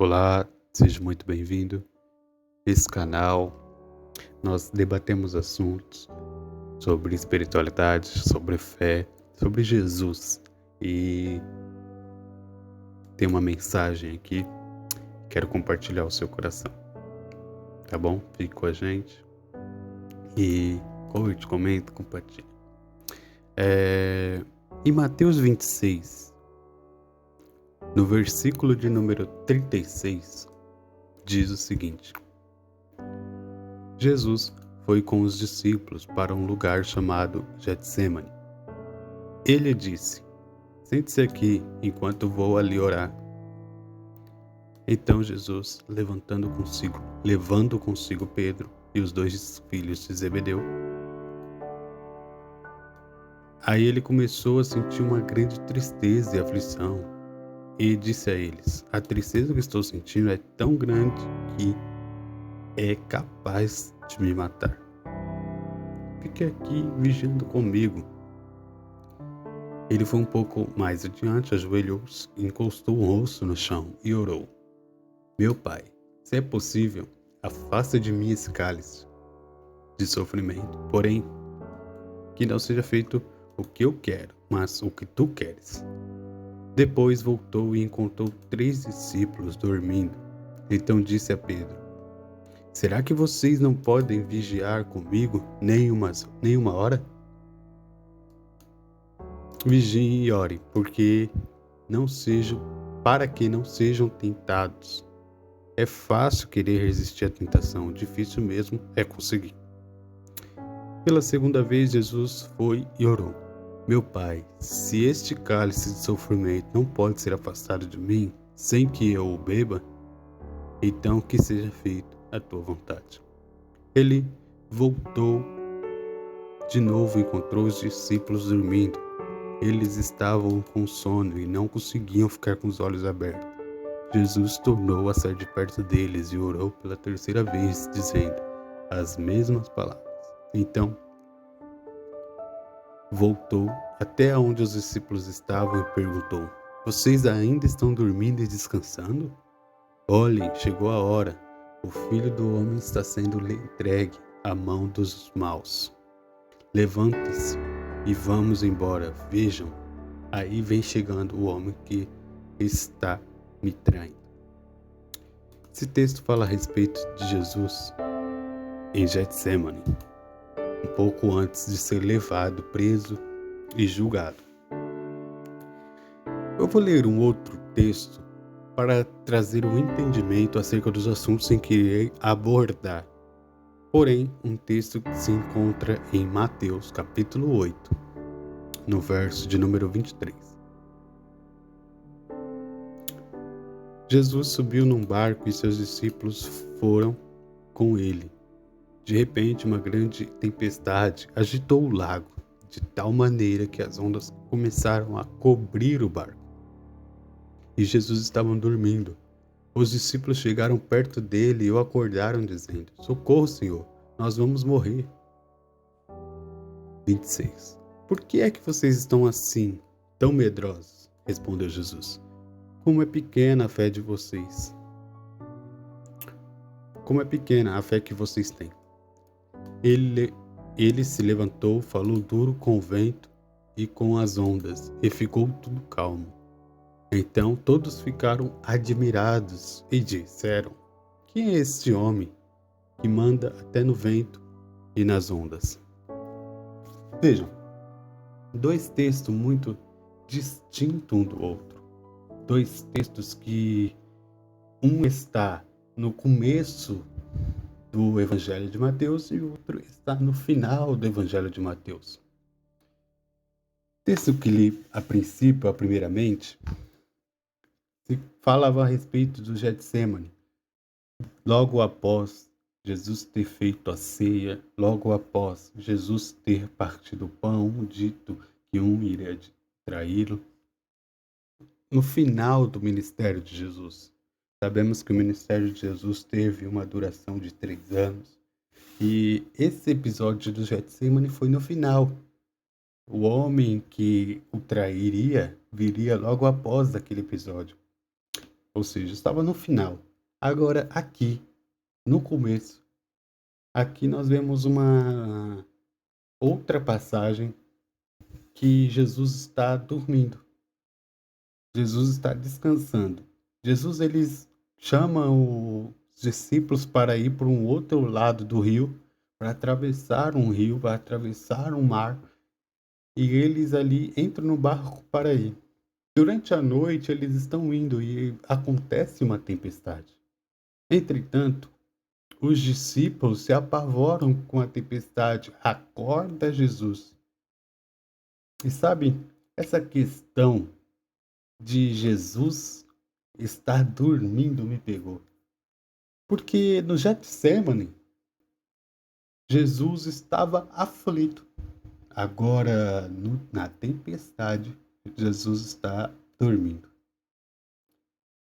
Olá, seja muito bem-vindo. Esse canal nós debatemos assuntos sobre espiritualidade, sobre fé, sobre Jesus. E tem uma mensagem aqui que quero compartilhar ao seu coração, tá bom? Fique com a gente e curte, comenta, compartilha. Em Mateus 26, no versículo de número 36, diz o seguinte: Jesus foi com os discípulos para um lugar chamado Getsêmani. Ele disse: "Sente-se aqui enquanto vou ali orar." Então Jesus, levando consigo Pedro e os dois filhos de Zebedeu, aí ele começou a sentir uma grande tristeza e aflição, e disse a eles: "A tristeza que estou sentindo é tão grande que é capaz de me matar. Fique aqui vigiando comigo." Ele foi um pouco mais adiante, ajoelhou-se, encostou o rosto no chão e orou: "Meu Pai, se é possível, afasta de mim esse cálice de sofrimento. Porém, que não seja feito o que eu quero, mas o que tu queres." Depois voltou e encontrou 3 discípulos dormindo. Então disse a Pedro: "Será que vocês não podem vigiar comigo nem uma hora? Vigiem e orem, para que não sejam tentados. É fácil querer resistir à tentação, difícil mesmo é conseguir." Pela segunda vez, Jesus foi e orou: "Meu Pai, se este cálice de sofrimento não pode ser afastado de mim, sem que eu o beba, então que seja feita a tua vontade." Ele voltou de novo e encontrou os discípulos dormindo. Eles estavam com sono e não conseguiam ficar com os olhos abertos. Jesus tornou a sair de perto deles e orou pela terceira vez, dizendo as mesmas palavras. Então, voltou até onde os discípulos estavam e perguntou: "Vocês ainda estão dormindo e descansando? Olhem, chegou a hora. O Filho do Homem está sendo entregue à mão dos maus. Levantem-se e vamos embora. Vejam, aí vem chegando o homem que está me traindo." Esse texto fala a respeito de Jesus em Getsêmani, um pouco antes de ser levado, preso e julgado. Eu vou ler um outro texto para trazer um entendimento acerca dos assuntos em que irei abordar. Porém, um texto que se encontra em Mateus capítulo 8, no verso de número 23. Jesus subiu num barco e seus discípulos foram com ele. De repente, uma grande tempestade agitou o lago, de tal maneira que as ondas começaram a cobrir o barco. E Jesus estava dormindo. Os discípulos chegaram perto dele e o acordaram, dizendo: "Socorro, Senhor, nós vamos morrer." 26. "Por que é que vocês estão assim, tão medrosos?" respondeu Jesus. Como é pequena a fé de vocês. Como é pequena a fé que vocês têm." Ele se levantou, falou duro com o vento e com as ondas, e ficou tudo calmo. Então todos ficaram admirados e disseram: "Quem é este homem que manda até no vento e nas ondas?" Vejam, 2 textos muito distintos um do outro. 2 textos que um está no começo do Evangelho de Mateus e o outro está no final do Evangelho de Mateus. O texto que li primeiramente, se falava a respeito do Getsêmani. Logo após Jesus ter feito a ceia, logo após Jesus ter partido o pão, dito que um iria traí-lo, no final do ministério de Jesus. Sabemos que o ministério de Jesus teve uma duração de 3 anos. E esse episódio do Getsêmani foi no final. O homem que o trairia viria logo após aquele episódio. ou seja, estava no final. Agora, aqui, no começo, aqui nós vemos uma outra passagem que Jesus está dormindo. Jesus está descansando. Jesus, eles chama os discípulos para ir para um outro lado do rio, para atravessar um rio, para atravessar um mar, e eles ali entram no barco para ir. Durante a noite, eles estão indo e acontece uma tempestade. Entretanto, os discípulos se apavoram com a tempestade, acorda Jesus. E sabe, essa questão de Jesus estar dormindo me pegou. Porque no Getsemane, Jesus estava aflito. Agora, na tempestade, Jesus está dormindo.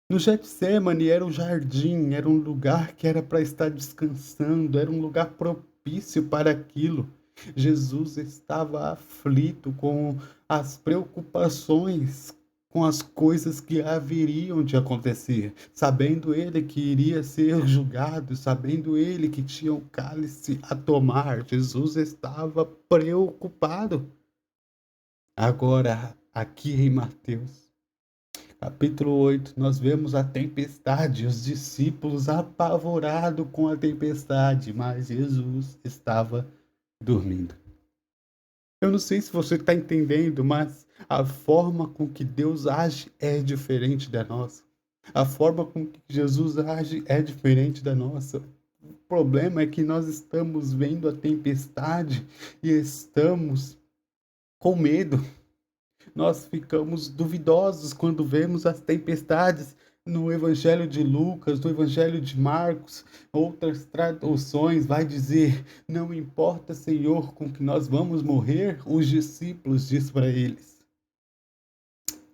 No Getsemane era um jardim, era um lugar que era para estar descansando, era um lugar propício para aquilo. Jesus estava aflito com as preocupações, com as coisas que haveriam de acontecer, sabendo ele que iria ser julgado, sabendo ele que tinha um cálice a tomar. Jesus estava preocupado. Agora, aqui em Mateus Capítulo 8, nós vemos a tempestade, os discípulos apavorados com a tempestade, mas Jesus estava dormindo. Eu não sei se você está entendendo, mas a forma com que Deus age é diferente da nossa. A forma com que Jesus age é diferente da nossa. O problema é que nós estamos vendo a tempestade e estamos com medo. Nós ficamos duvidosos quando vemos as tempestades no Evangelho de Lucas, no Evangelho de Marcos. Outras traduções vai dizer: não importa, Senhor, com que nós vamos morrer. Os discípulos diz para eles.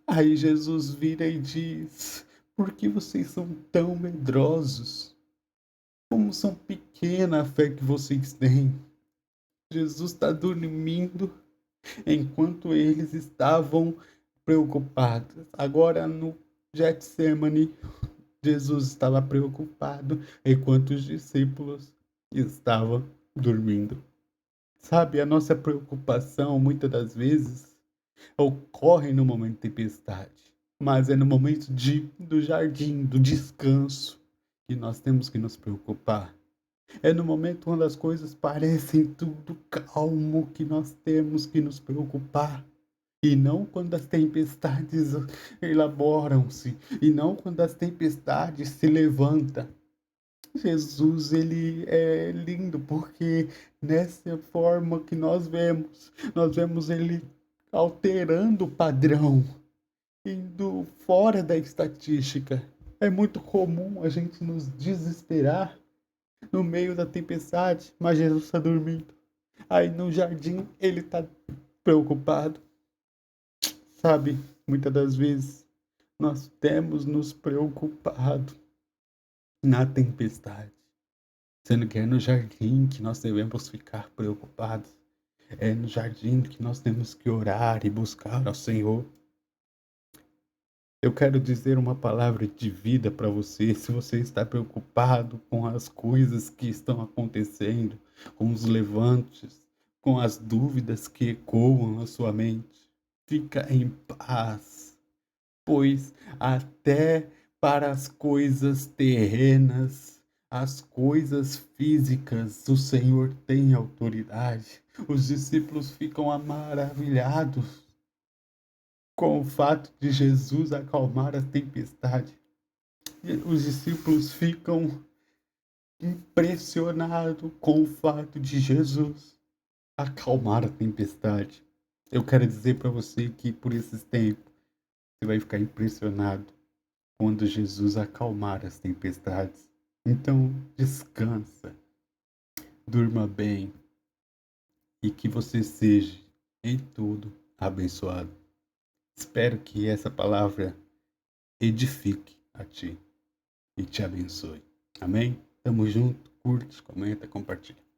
Aí Jesus vira e diz: por que vocês são tão medrosos? Como são pequena a fé que vocês têm? Jesus está dormindo enquanto eles estavam preocupados. Agora no Getsemane, Jesus estava preocupado enquanto os discípulos estavam dormindo. Sabe, a nossa preocupação muitas das vezes ocorre no momento de tempestade, mas é no momento do jardim, do descanso, que nós temos que nos preocupar. É no momento quando as coisas parecem tudo calmo que nós temos que nos preocupar. E não quando as tempestades elaboram-se. E não quando as tempestades se levantam. Jesus, ele é lindo porque nessa forma que nós vemos ele alterando o padrão, indo fora da estatística. É muito comum a gente nos desesperar no meio da tempestade, mas Jesus está dormindo. Aí no jardim ele está preocupado. Sabe, muitas das vezes nós temos nos preocupado na tempestade, sendo que é no jardim que nós devemos ficar preocupados. É no jardim que nós temos que orar e buscar ao Senhor. Eu quero dizer uma palavra de vida para você. Se você está preocupado com as coisas que estão acontecendo, com os levantes, com as dúvidas que ecoam na sua mente, fica em paz, pois até para as coisas terrenas, as coisas físicas, o Senhor tem autoridade. Os discípulos ficam maravilhados com o fato de Jesus acalmar a tempestade. E os discípulos ficam impressionados com o fato de Jesus acalmar a tempestade. Eu quero dizer para você que por esses tempos você vai ficar impressionado quando Jesus acalmar as tempestades. Então, descansa, durma bem e que você seja em tudo abençoado. Espero que essa palavra edifique a ti e te abençoe. Amém? Tamo junto, curte, comenta, compartilha.